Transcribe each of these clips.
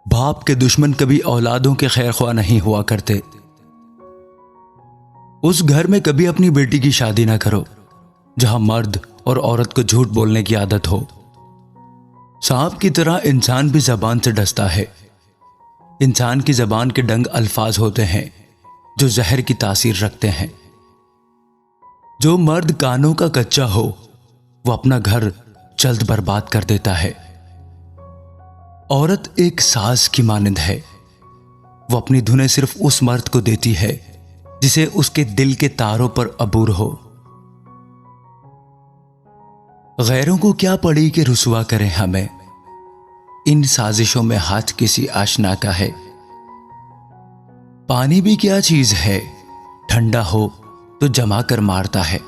बाप के दुश्मन कभी औलादों के खैर ख्वाह नहीं हुआ करते। उस घर में कभी अपनी बेटी की शादी ना करो जहां मर्द और औरत को झूठ बोलने की आदत हो। सांप की तरह इंसान भी जबान से डसता है। इंसान की जबान के डंग अल्फाज होते हैं जो जहर की तासीर रखते हैं। जो मर्द कानों का कच्चा हो वो अपना घर जल्द बर्बाद कर देता है। औरत एक साज की मानंद है। वो अपनी धुनें सिर्फ उस मर्द को देती है जिसे उसके दिल के तारों पर अबूर हो। गैरों को क्या पड़ी कि रुसवा करें हमें, इन साजिशों में हाथ किसी आशना का है। पानी भी क्या चीज है, ठंडा हो तो जमा कर मारता है,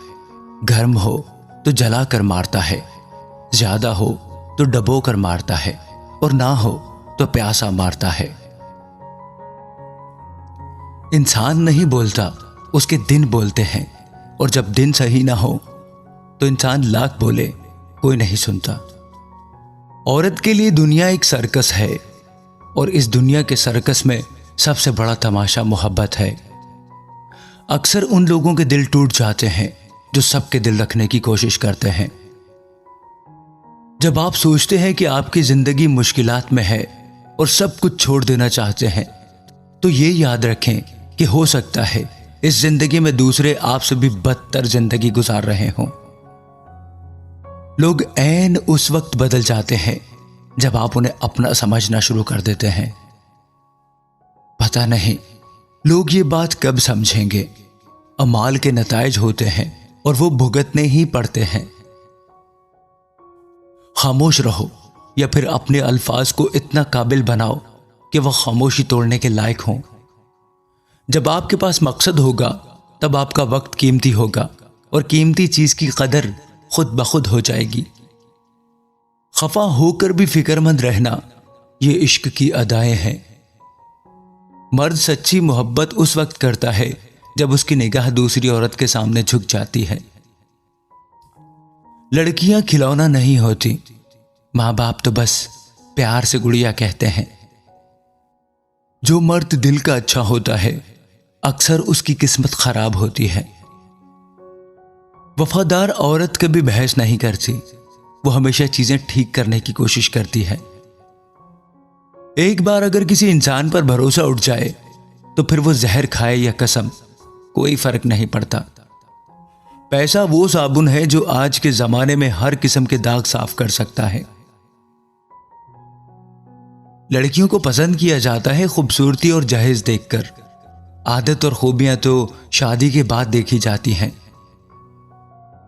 गर्म हो तो जला कर मारता है, ज्यादा हो तो डबो कर मारता है और ना हो तो प्यासा मारता है। इंसान नहीं बोलता, उसके दिन बोलते हैं, और जब दिन सही ना हो तो इंसान लाख बोले कोई नहीं सुनता। औरत के लिए दुनिया एक सर्कस है और इस दुनिया के सर्कस में सबसे बड़ा तमाशा मोहब्बत है। अक्सर उन लोगों के दिल टूट जाते हैं जो सबके दिल रखने की कोशिश करते हैं। जब आप सोचते हैं कि आपकी जिंदगी मुश्किलात में है और सब कुछ छोड़ देना चाहते हैं, तो ये याद रखें कि हो सकता है इस जिंदगी में दूसरे आपसे भी बदतर जिंदगी गुजार रहे हों। लोग ऐन उस वक्त बदल जाते हैं जब आप उन्हें अपना समझना शुरू कर देते हैं। पता नहीं लोग ये बात कब समझेंगे। अमाल के नताइज होते हैं और वो भुगतने ही पड़ते हैं। खामोश रहो या फिर अपने अल्फाज को इतना काबिल बनाओ कि वह खामोशी तोड़ने के लायक हों। जब आपके पास मकसद होगा तब आपका वक्त कीमती होगा और कीमती चीज की कदर खुद ब खुद हो जाएगी। खफा होकर भी फिक्रमंद रहना ये इश्क की अदाएं हैं। मर्द सच्ची मोहब्बत उस वक्त करता है जब उसकी निगाह दूसरी औरत के सामने झुक जाती है। लड़कियां खिलौना नहीं होती, मां बाप तो बस प्यार से गुड़िया कहते हैं। जो मर्द दिल का अच्छा होता है अक्सर उसकी किस्मत खराब होती है। वफादार औरत कभी बहस नहीं करती, वो हमेशा चीजें ठीक करने की कोशिश करती है। एक बार अगर किसी इंसान पर भरोसा उठ जाए तो फिर वो जहर खाए या कसम, कोई फर्क नहीं पड़ता। पैसा वो साबुन है जो आज के जमाने में हर किस्म के दाग साफ कर सकता है। लड़कियों को पसंद किया जाता है खूबसूरती और जहेज देखकर। आदत और खूबियां तो शादी के बाद देखी जाती हैं।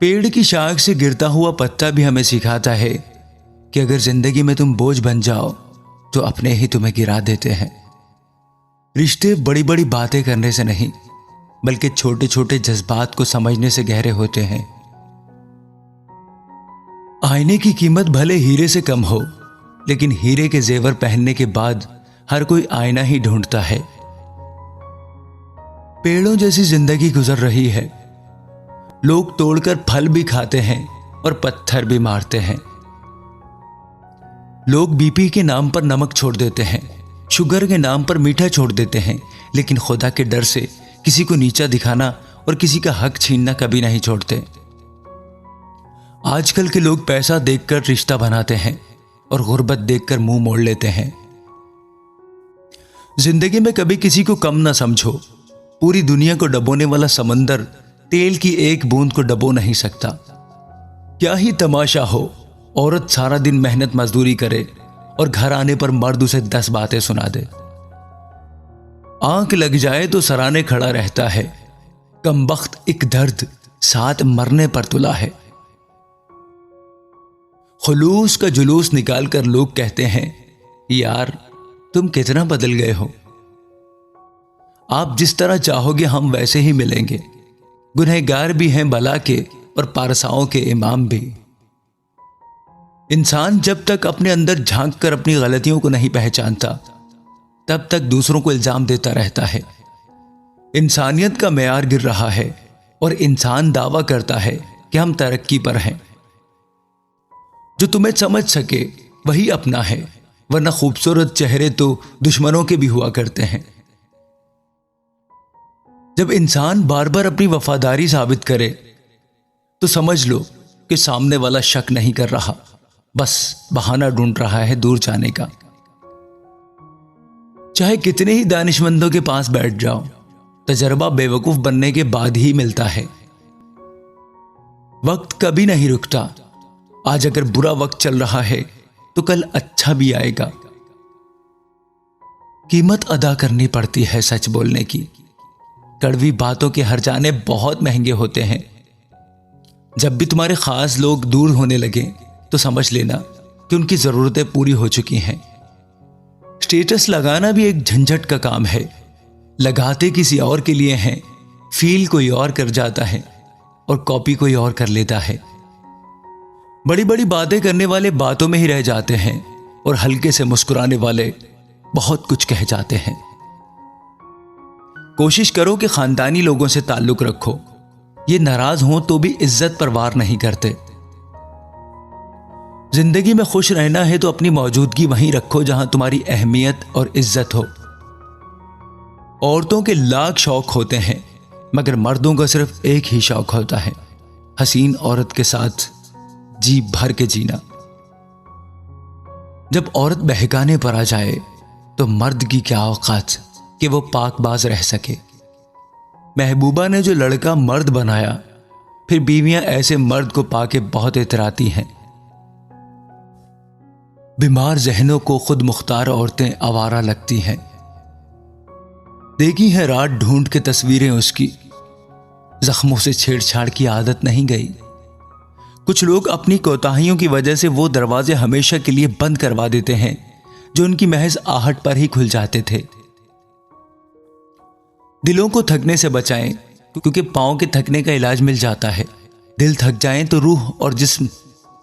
पेड़ की शाख से गिरता हुआ पत्ता भी हमें सिखाता है कि अगर जिंदगी में तुम बोझ बन जाओ तो अपने ही तुम्हें गिरा देते हैं। रिश्ते बड़ी बड़ी बातें करने से नहीं बल्कि छोटे छोटे जज्बात को समझने से गहरे होते हैं। आईने की कीमत भले हीरे से कम हो, लेकिन हीरे के जेवर पहनने के बाद हर कोई आईना ही ढूंढता है। पेड़ों जैसी जिंदगी गुजर रही है। लोग तोड़कर फल भी खाते हैं और पत्थर भी मारते हैं। लोग बीपी के नाम पर नमक छोड़ देते हैं, शुगर के नाम पर मीठा छोड़ देते हैं, लेकिन खुदा के डर से किसी को नीचा दिखाना और किसी का हक छीनना कभी नहीं छोड़ते। आजकल के लोग पैसा देखकर रिश्ता बनाते हैं और गुर्बत देखकर मुंह मोड़ लेते हैं। जिंदगी में कभी किसी को कम ना समझो। पूरी दुनिया को डबोने वाला समंदर तेल की एक बूंद को डबो नहीं सकता। क्या ही तमाशा हो, औरत सारा दिन मेहनत मजदूरी करे और घर आने पर मर्द उसे 10 बातें सुना दे। आंख लग जाए तो सराने खड़ा रहता है। कमबख्त एक दर्द साथ मरने पर तुला है। खुलूस का जुलूस निकालकर लोग कहते हैं, यार तुम कितना बदल गए हो। आप जिस तरह चाहोगे हम वैसे ही मिलेंगे। गुनहगार भी हैं बला के और पारसाओं के इमाम भी। इंसान जब तक अपने अंदर झांक कर अपनी गलतियों को नहीं पहचानता तब तक दूसरों को इल्जाम देता रहता है। इंसानियत का मेयार गिर रहा है और इंसान दावा करता है कि हम तरक्की पर हैं। जो तुम्हें समझ सके वही अपना है, वरना खूबसूरत चेहरे तो दुश्मनों के भी हुआ करते हैं। जब इंसान बार बार अपनी वफादारी साबित करे तो समझ लो कि सामने वाला शक नहीं कर रहा, बस बहाना ढूंढ रहा है दूर जाने का। चाहे कितने ही दानिशमंदों के पास बैठ जाओ, तजर्बा बेवकूफ बनने के बाद ही मिलता है। वक्त कभी नहीं रुकता। आज अगर बुरा वक्त चल रहा है तो कल अच्छा भी आएगा। कीमत अदा करनी पड़ती है सच बोलने की। कड़वी बातों के हर जाने बहुत महंगे होते हैं। जब भी तुम्हारे खास लोग दूर होने लगे तो समझ लेना कि उनकी जरूरतें पूरी हो चुकी हैं। स्टेटस लगाना भी एक झंझट का काम है। लगाते किसी और के लिए हैं, फील कोई और कर जाता है और कॉपी कोई और कर लेता है। बड़ी बड़ी बातें करने वाले बातों में ही रह जाते हैं और हल्के से मुस्कुराने वाले बहुत कुछ कह जाते हैं। कोशिश करो कि खानदानी लोगों से ताल्लुक रखो। ये नाराज हों तो भी इज्जत पर वार नहीं करते। जिंदगी में खुश रहना है तो अपनी मौजूदगी वहीं रखो जहां तुम्हारी अहमियत और इज्जत हो। औरतों के लाख शौक होते हैं मगर मर्दों का सिर्फ एक ही शौक होता है, हसीन औरत के साथ जी भर के जीना। जब औरत बहकाने पर आ जाए तो मर्द की क्या औकात कि वो पाकबाज रह सके। महबूबा ने जो लड़का मर्द बनाया, फिर बीवियां ऐसे मर्द को पाके बहुत इतराती हैं। बीमार जहनों को खुद मुख्तार औरतें आवारा लगती हैं। देखी है रात ढूंढ के तस्वीरें उसकी, जख्मों से छेड़छाड़ की आदत नहीं गई। कुछ लोग अपनी कोताहियों की वजह से वो दरवाजे हमेशा के लिए बंद करवा देते हैं जो उनकी महज आहट पर ही खुल जाते थे। दिलों को थकने से बचाएं, क्योंकि पांव के थकने का इलाज मिल जाता है। दिल थक जाएं तो रूह और जिस्म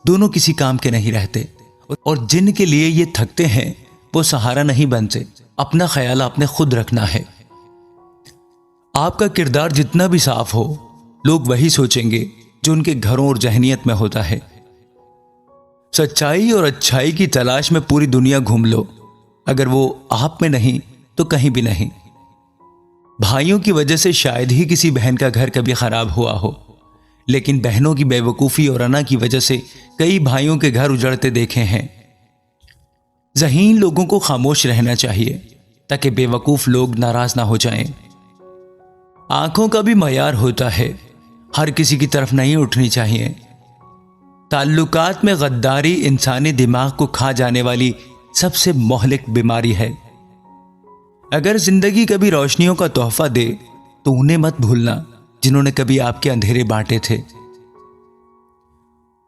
दोनों किसी काम के नहीं रहते, और जिनके लिए ये थकते हैं वो सहारा नहीं बनते। अपना ख्याल आपने खुद रखना है। आपका किरदार जितना भी साफ हो, लोग वही सोचेंगे जो उनके घरों और जहनियत में होता है। सच्चाई और अच्छाई की तलाश में पूरी दुनिया घूम लो, अगर वो आप में नहीं तो कहीं भी नहीं। भाइयों की वजह से शायद ही किसी बहन का घर कभी खराब हुआ हो, लेकिन बहनों की बेवकूफ़ी और अना की वजह से कई भाइयों के घर उजड़ते देखे हैं। ज़हीन लोगों को खामोश रहना चाहिए ताकि बेवकूफ़ लोग नाराज ना हो जाएं। आंखों का भी मयार होता है, हर किसी की तरफ नहीं उठनी चाहिए। ताल्लुकात में गद्दारी इंसानी दिमाग को खा जाने वाली सबसे मोहलिक बीमारी है। अगर जिंदगी कभी रोशनियों का तोहफा दे तो उन्हें मत भूलना जिन्होंने कभी आपके अंधेरे बांटे थे।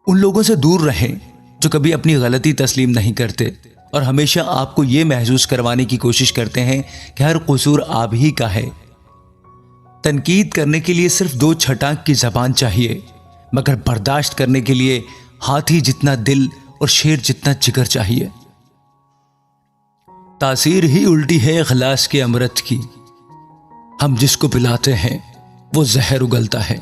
उन लोगों से दूर रहें जो कभी अपनी गलती तस्लीम नहीं करते और हमेशा आपको यह महसूस करवाने की कोशिश करते हैं कि हर कसूर आप ही का है। तनकीद करने के लिए सिर्फ 2 छटाक की जबान चाहिए, मगर बर्दाश्त करने के लिए हाथी जितना दिल और शेर जितना जिगर चाहिए। तासीर ही उल्टी है इखलास के अमृत की, हम जिसको पिलाते हैं वो जहर उगलता है।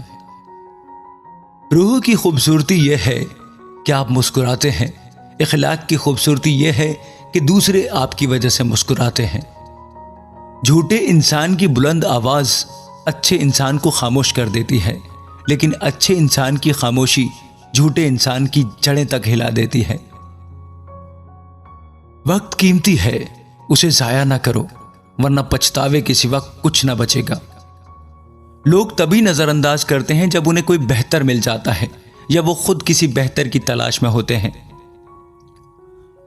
रूह की खूबसूरती यह है कि आप मुस्कुराते हैं, इखलाक की खूबसूरती यह है कि दूसरे आपकी वजह से मुस्कुराते हैं। झूठे इंसान की बुलंद आवाज अच्छे इंसान को खामोश कर देती है, लेकिन अच्छे इंसान की खामोशी झूठे इंसान की जड़ें तक हिला देती है। वक्त कीमती है, उसे जाया ना करो, वरना पछतावे के सिवा कुछ ना बचेगा। लोग तभी नजरअंदाज करते हैं जब उन्हें कोई बेहतर मिल जाता है या वो खुद किसी बेहतर की तलाश में होते हैं।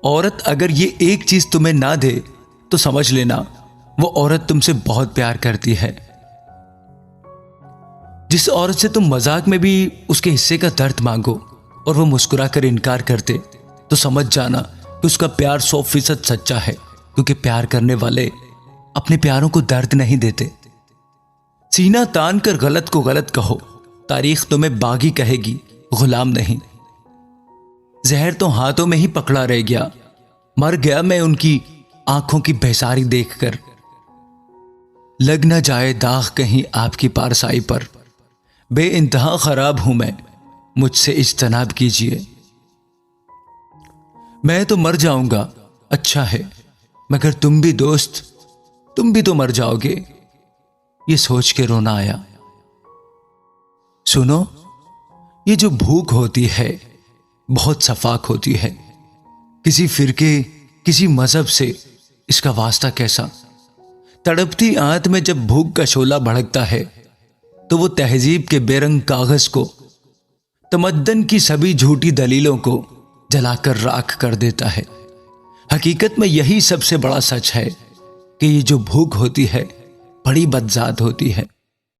औरत अगर ये एक चीज तुम्हें ना दे तो समझ लेना वो औरत तुमसे बहुत प्यार करती है। जिस औरत से तुम मजाक में भी उसके हिस्से का दर्द मांगो और वो मुस्कुरा कर इनकार करते तो समझ जाना कि उसका प्यार 100% सच्चा है, क्योंकि प्यार करने वाले अपने प्यारों को दर्द नहीं देते। सीना तान कर गलत को गलत कहो, तारीख तुम्हें बागी कहेगी, गुलाम नहीं। जहर तो हाथों में ही पकड़ा रह गया, मर गया मैं उनकी आंखों की बेसारी देखकर। लग न जाए दाग कहीं आपकी पारसाई पर, बेइंतहा खराब हूं मैं, मुझसे इज्तनाब कीजिए। मैं तो मर जाऊंगा अच्छा है, मगर तुम भी दोस्त, तुम भी तो मर जाओगे। ये सोच के रोना आया। सुनो, ये जो भूख होती है बहुत सफाक होती है। किसी फिरके, किसी मजहब से इसका वास्ता कैसा। तड़पती आंत में जब भूख का शोला भड़कता है तो वो तहजीब के बेरंग कागज को, तमद्दन की सभी झूठी दलीलों को जलाकर राख कर देता है। हकीकत में यही सबसे बड़ा सच है कि ये जो भूख होती है बड़ी बदजात होती है।